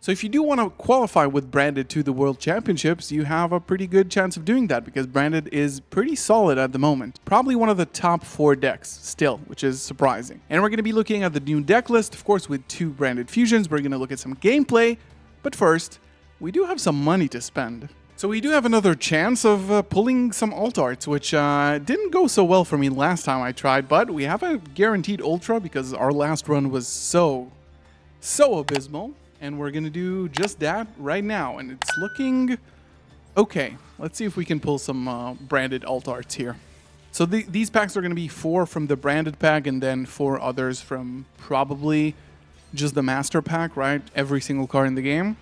So if you do want to qualify with Branded to the World Championships, you have a pretty good chance of doing that because Branded is pretty solid at the moment. Probably one of the top 4 decks still, which is surprising. And we're going to be looking at the new deck list, of course, with 2 Branded fusions. We're going to look at some gameplay, but first, we do have some money to spend. So we do have another chance of pulling some alt arts, which didn't go so well for me last time I tried, but we have a guaranteed ultra because our last run was so abysmal. And we're going to do just that right now. And it's looking okay. Let's see if we can pull some branded alt arts here. So these packs are going to be 4 from the branded pack and then 4 others from probably just the master pack, right? Every single card in the game.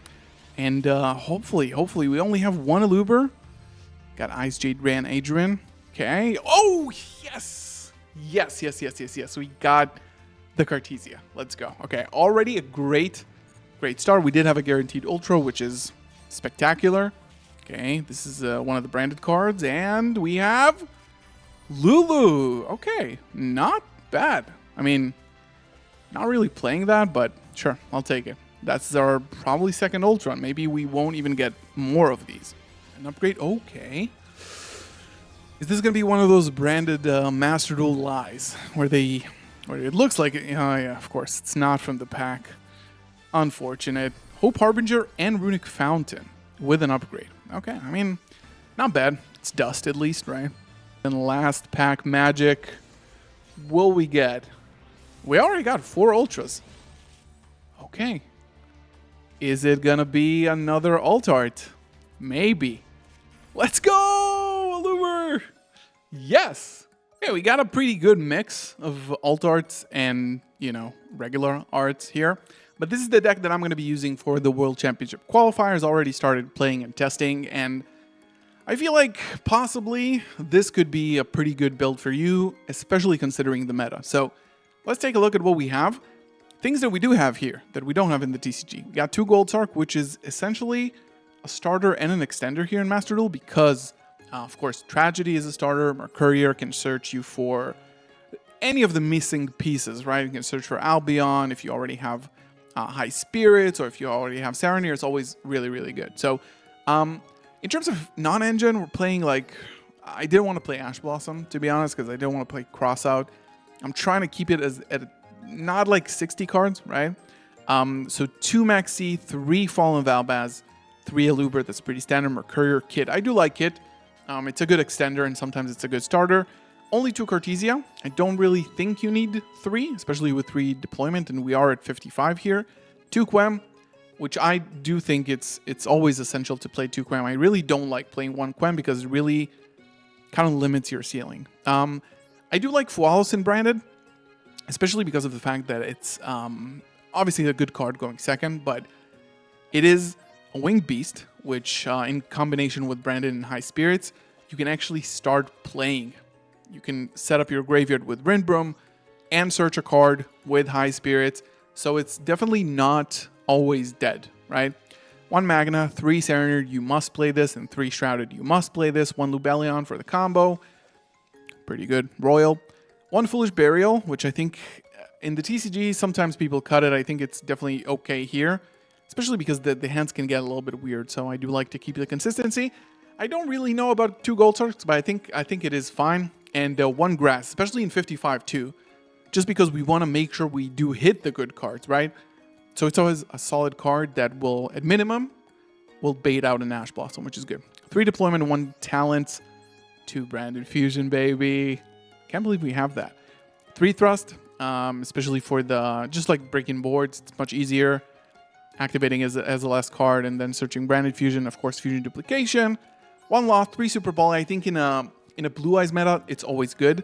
And hopefully we only have 1 Aluber. Got Ice Jade Ran Adrian. Okay. Oh, yes. Yes. We got the Cartesia. Let's go. Okay. Already a great start. We did have a guaranteed ultra, which is spectacular. Okay, this is one of the branded cards, and we have Lulu. Okay, not bad. I mean, not really playing that, but sure, I'll take it. That's our probably second ultra. Maybe we won't even get more of these. An upgrade, okay. Is this going to be one of those branded Master Duel lies, where it looks like, yeah, of course, it's not from the pack. Unfortunate. Hope Harbinger and Runic Fountain with an upgrade. Okay, I mean, not bad. It's dust at least, right? And last pack magic. Will we get? We already got 4 ultras. Okay. Is it gonna be another alt art? Maybe. Let's go, Allure! Yes! Okay, we got a pretty good mix of alt arts and, regular arts here. But this is the deck that I'm going to be using for the World Championship qualifiers. Already started playing and testing, and I feel like possibly this could be a pretty good build for you, especially considering the meta. So let's take a look at what we have. Things that we do have here that we don't have in the TCG. We got 2 Gold Sark, which is essentially a starter and an extender here in Master Duel because, of course, Tragedy is a starter. Mercurier can search you for any of the missing pieces, right? You can search for Albion if you already have High Spirits, or if you already have Saronir, it's always really, really good. So, in terms of non-engine, we're playing I didn't want to play Ash Blossom, to be honest, because I didn't want to play Crossout. I'm trying to keep it not like 60 cards, right? So 2 Maxi, 3 Fallen Valbaz, 3 Aluber, that's pretty standard. Mercurier, Kit. I do like Kit. It's a good extender, and sometimes it's a good starter. Only 2 Cartesia. I don't really think you need 3, especially with 3 deployment, and we are at 55 here. 2 Quem, which I do think it's always essential to play 2 Quem. I really don't like playing 1 Quem because it really kind of limits your ceiling. I do like Fualos in Branded, especially because of the fact that it's obviously a good card going second, but it is a Winged Beast, which in combination with Branded and High Spirits, you can actually start playing. You can set up your graveyard with Rindbrum and search a card with High Spirits. So it's definitely not always dead, right? 1 Magna, 3 Saronir, you must play this, and 3 Shrouded, you must play this. 1 Lubellion for the combo. Pretty good. Royal. 1 Foolish Burial, which I think in the TCG, sometimes people cut it. I think it's definitely okay here, especially because the hands can get a little bit weird. So I do like to keep the consistency. I don't really know about 2 Gold Sarks, but I think it is fine. And 1 Grass, especially in 55 too, just because we want to make sure we do hit the good cards, right? So it's always a solid card that will, at minimum, will bait out an Ash Blossom, which is good. 3 Deployment, 1 Talent, 2 Branded Fusion, baby. Can't believe we have that. 3 Thrust, especially for just like breaking boards, it's much easier. Activating as a last card and then searching Branded Fusion, of course, Fusion Duplication. 1 Loth, 3 Super Ball. I think in a Blue Eyes meta, it's always good.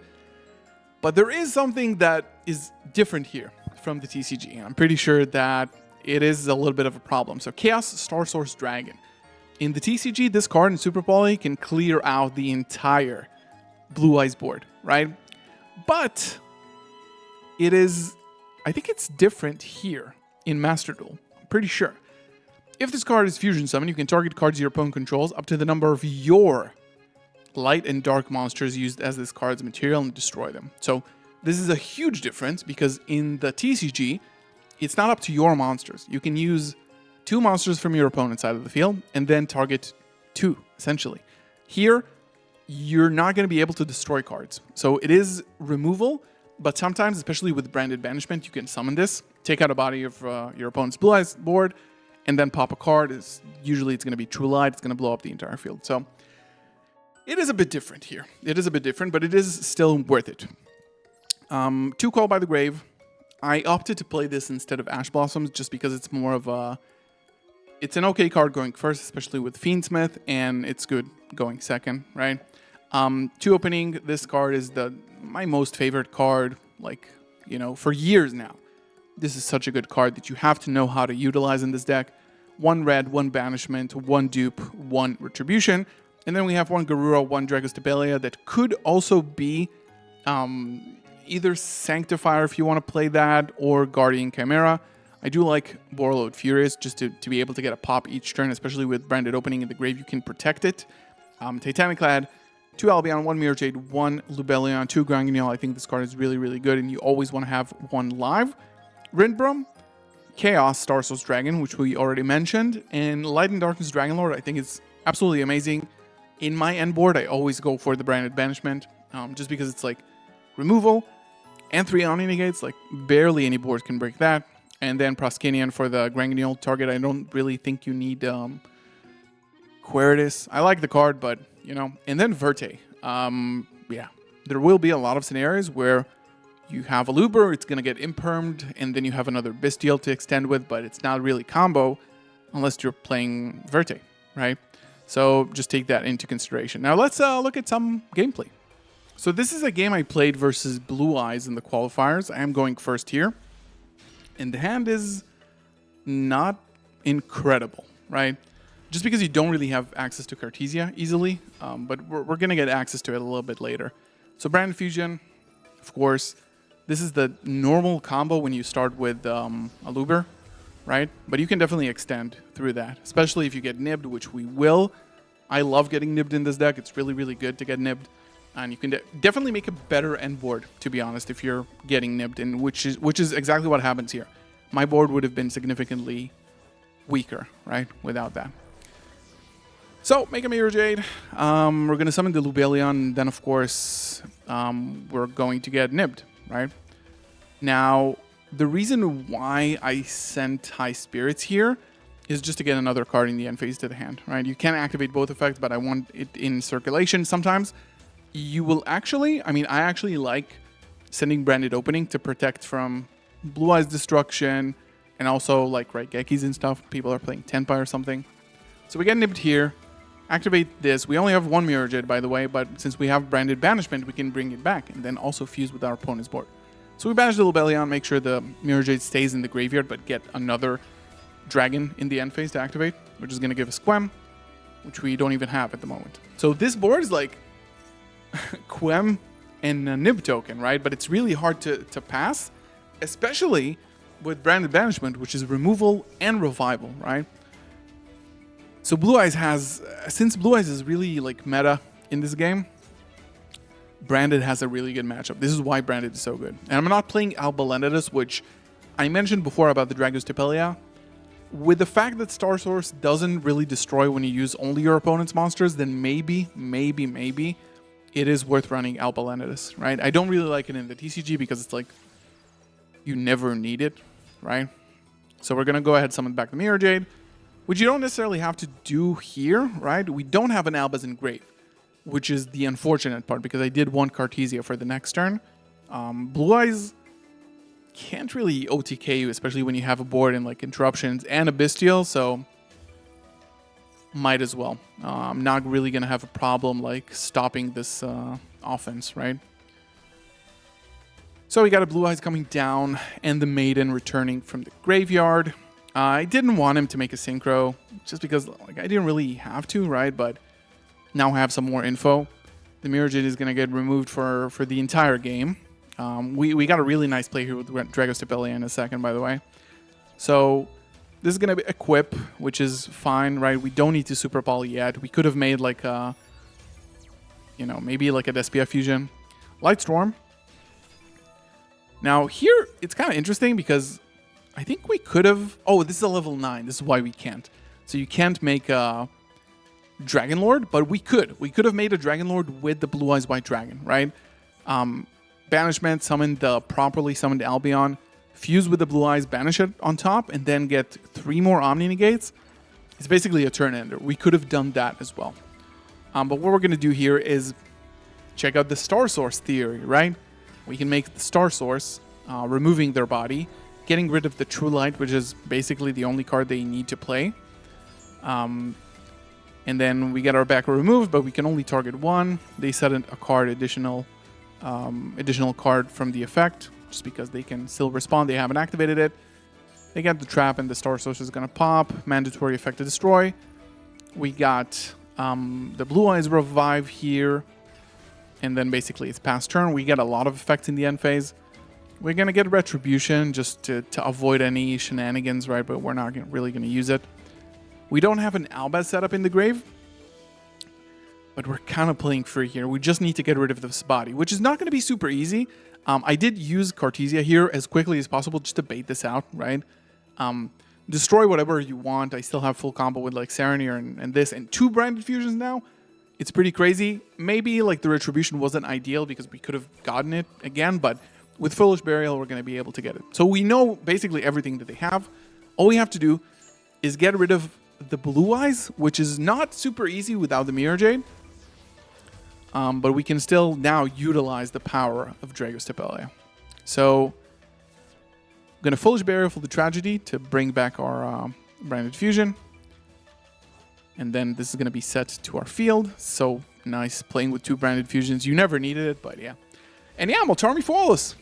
But there is something that is different here from the TCG. I'm pretty sure that it is a little bit of a problem. So Chaos Star Source Dragon. In the TCG, this card in Super Poly can clear out the entire Blue Eyes board, right? But it is, I think it's different here in Master Duel. I'm pretty sure. If this card is Fusion Summon, you can target cards your opponent controls up to the number of your light and dark monsters used as this card's material and destroy them. So this is a huge difference because in the TCG, it's not up to your monsters. You can use 2 monsters from your opponent's side of the field and then target 2, essentially. Here, you're not going to be able to destroy cards. So it is removal, but sometimes, especially with Branded Banishment, you can summon this, take out a body of your opponent's Blue Eyes board, and then pop a card. Usually it's going to be True Light. It's going to blow up the entire field. So it is a bit different here. It is a bit different, but it is still worth it. 2 Call by the Grave. I opted to play this instead of Ash Blossoms just because it's more of a... It's an okay card going first, especially with Fiendsmith, and it's good going second, right? 2 Opening, this card is my most favorite card, like, for years now. This is such a good card that you have to know how to utilize in this deck. 1 red, 1 banishment, 1 dupe, 1 retribution. And then we have 1 Garura, 1 Dragostapelia that could also be either Sanctifier if you want to play that, or Guardian Chimera. I do like Warlord Furious just to be able to get a pop each turn, especially with Branded Opening in the grave. You can protect it. Titanic Clad, 2 Albion, 1 Mirror Jade, 1 Lubellion, 2 Granguignol. I think this card is really, really good, and you always want to have 1 live. Rindbrum, Chaos, Star Source Dragon, which we already mentioned, and Light and Darkness Dragonlord. I think it's absolutely amazing. In my end board, I always go for the Branded Banishment, just because it's like removal and 3 Omni Negates. Like, barely any board can break that. And then Proskinian for the Granguignol target. I don't really think you need Queritus. I like the card, but, And then Verte. Yeah, there will be a lot of scenarios where you have a Luber, it's going to get impermed, and then you have another Bestial to extend with, but it's not really combo unless you're playing Verte, right? So just take that into consideration. Now let's look at some gameplay. So this is a game I played versus Blue Eyes in the qualifiers. I am going first here. And the hand is not incredible, right? Just because you don't really have access to Cartesia easily, but we're going to get access to it a little bit later. So Branded Fusion, of course. This is the normal combo when you start with a Luber, right? But you can definitely extend through that, especially if you get nibbed, which we will. I love getting nibbed in this deck. It's really, really good to get nibbed. And you can definitely make a better end board, to be honest, if you're getting nibbed, and which is exactly what happens here. My board would have been significantly weaker, right, without that. So, make a Mirror Jade. We're going to summon the Lubellion, and then, of course, we're going to get nibbed, right? Now, the reason why I sent High Spirits here is just to get another card in the end phase to the hand, right? You can activate both effects, but I want it in circulation. Sometimes you will actually, I actually like sending Branded Opening to protect from Blue Eyes Destruction, and also like Raigekis and stuff. People are playing Tenpai or something. So we get nibbed here. Activate this. We only have 1 Mirror Jade, by the way, but since we have Branded Banishment, we can bring it back and then also fuse with our opponent's board. So we banish the Lubellion, make sure the Mirror Jade stays in the graveyard, but get another dragon in the end phase to activate, which is going to give us Quem, which we don't even have at the moment. So this board is like Quem and a Nib token, right? But it's really hard to pass, especially with Branded Banishment, which is removal and revival, right? So Blue Eyes has, since Blue Eyes is really like meta in this game, Branded has a really good matchup. This is why Branded is so good. And I'm not playing Albalendidus, which I mentioned before about the Dragostapelia. With the fact that Star Source doesn't really destroy when you use only your opponent's monsters, then maybe it is worth running Albalendidus, right? I don't really like it in the TCG because it's like you never need it, right? So we're going to go ahead and summon back the Mirror Jade, which you don't necessarily have to do here, right? We don't have an Albaz Grave, which is the unfortunate part because I did want Cartesia for the next turn. Blue Eyes can't really OTK you, especially when you have a board and like interruptions and a Bestial, so might as well. I'm not really going to have a problem like stopping this offense, right? So we got a Blue Eyes coming down and the Maiden returning from the graveyard. I didn't want him to make a Synchro just because like I didn't really have to, right? But now I have some more info. The Mirror Jade is going to get removed for the entire game. We got a really nice play here with Dragostapelia in a second, by the way. So this is going to be Equip, which is fine, right? We don't need to Super Poly yet. We could have made like a, maybe like a Despia Fusion. Lightstorm. Now here, it's kind of interesting because I think we could have... Oh, this is a level 9. This is why we can't. So you can't make a Dragon Lord, but we could. We could have made a Dragon Lord with the Blue Eyes White Dragon, right? Banishment, summon the properly summoned Albion, fuse with the Blue Eyes, banish it on top, and then get 3 more Omni Negates. It's basically a turn ender. We could have done that as well. But what we're going to do here is check out the Star Source theory, right? We can make the Star Source, removing their body, getting rid of the True Light, which is basically the only card they need to play. And then we get our backer removed, but we can only target 1. They set a card additional card from the effect, just because they can still respond. They haven't activated it. They get the trap, and the Star Source is going to pop. Mandatory effect to destroy. We got the Blue Eyes revive here. And then basically it's past turn. We get a lot of effects in the end phase. We're going to get Retribution just to avoid any shenanigans, right? But we're not really going to use it. We don't have an Albaz setup in the grave. But we're kind of playing free here. We just need to get rid of this body, which is not going to be super easy. I did use Cartesia here as quickly as possible just to bait this out, right? Destroy whatever you want. I still have full combo with like Saronir and this, and 2 branded fusions now. It's pretty crazy. Maybe like the Retribution wasn't ideal because we could have gotten it again, but with Foolish Burial, we're going to be able to get it. So we know basically everything that they have. All we have to do is get rid of the Blue Eyes, which is not super easy without the Mirror Jade. But we can still now utilize the power of Dragos Tepelia. So I'm going to Foolish Burial for the Tragedy to bring back our branded fusion. And then this is going to be set to our field. So nice playing with 2 branded fusions. You never needed it, but yeah. And yeah, Moltarmi Flawless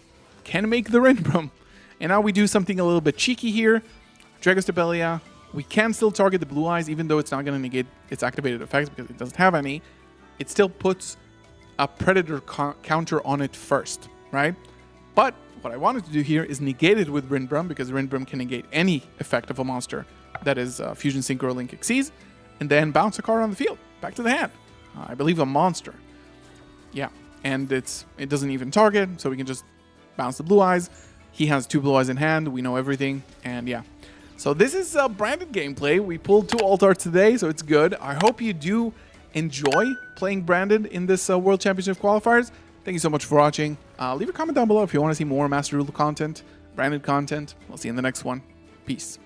can make the Rinbrum. And now we do something a little bit cheeky here. Dragos Tepelia. We can still target the Blue Eyes, even though it's not going to negate its activated effects because it doesn't have any. It still puts a Predator counter on it first, right? But what I wanted to do here is negate it with Rinbrum, because Rinbrum can negate any effect of a monster that is Fusion Synchro Link Exceeds, and then bounce a card on the field, back to the hand. I believe a monster. Yeah, and it doesn't even target, so we can just bounce the Blue Eyes. He has 2 Blue Eyes in hand, we know everything, and yeah. So this is branded gameplay. We pulled 2 alt arts today, so it's good. I hope you do enjoy playing branded in this World Championship qualifiers. Thank you so much for watching. Leave a comment down below if you want to see more Master Rule content, branded content. We'll see you in the next one. Peace.